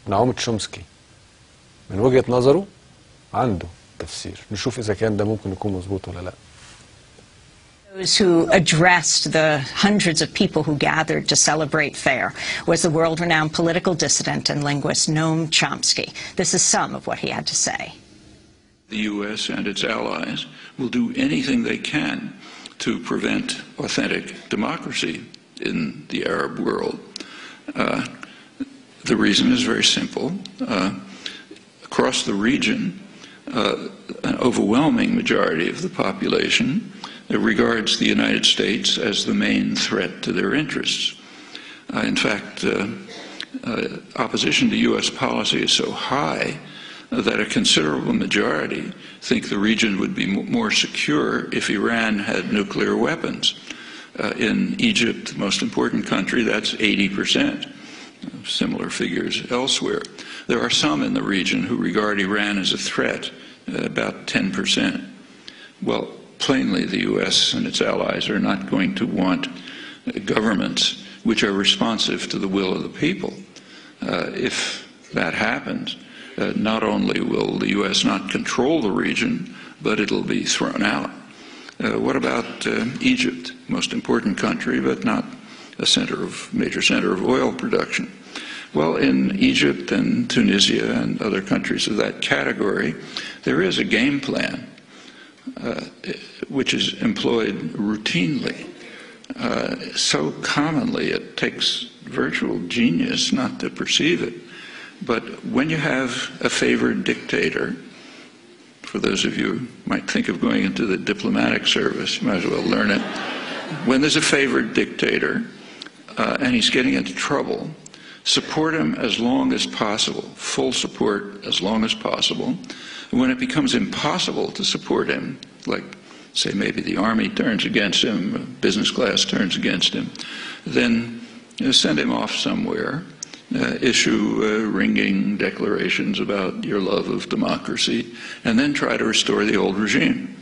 نعوم تشومسكي من وجهة نظره عنده تفسير، نشوف إذا كان ده ممكن يكون مظبوط ولا لا. Those who addressed the hundreds of people who gathered to celebrate FAIR was the world-renowned political dissident and linguist Noam Chomsky. This is some of what he had to say. The U.S. and its allies will do anything they can to prevent authentic democracy in the Arab world. The reason is very simple. Across the region, an overwhelming majority of the population regards the United States as the main threat to their interests. In fact, opposition to U.S. policy is so high that a considerable majority think the region would be more secure if Iran had nuclear weapons. In Egypt, the most important country, that's 80%. Similar figures elsewhere. There are some in the region who regard Iran as a threat, about 10%. Well, plainly the U.S. and its allies are not going to want governments which are responsive to the will of the people. If that happens, not only will the U.S. not control the region, but it'll be thrown out. What about Egypt, most important country, but not a major center of oil production? Well, in Egypt and Tunisia and other countries of that category, there is a game plan which is employed routinely, so commonly it takes virtual genius not to perceive it. But when you have a favored dictator, for those of you who might think of going into the diplomatic service, you might as well learn it. When there's a favored dictator and he's getting into trouble, support him as long as possible, full support as long as possible. When it becomes impossible to support him, like say maybe the army turns against him, business class turns against him, then send him off somewhere, issue ringing declarations about your love of democracy, and then try to restore the old regime,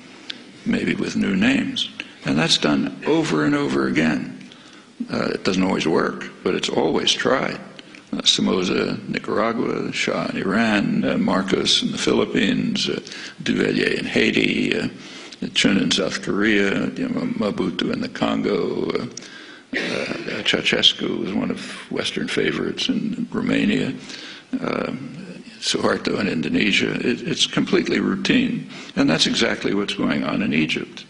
maybe with new names. And that's done over and over again. It doesn't always work, but it's always tried. Somoza, Nicaragua, Shah in Iran, Marcos in the Philippines, Duvalier in Haiti, Chun in South Korea, Mobutu in the Congo, Ceausescu was one of Western favorites in Romania, Suharto in Indonesia. It's completely routine, and that's exactly what's going on in Egypt.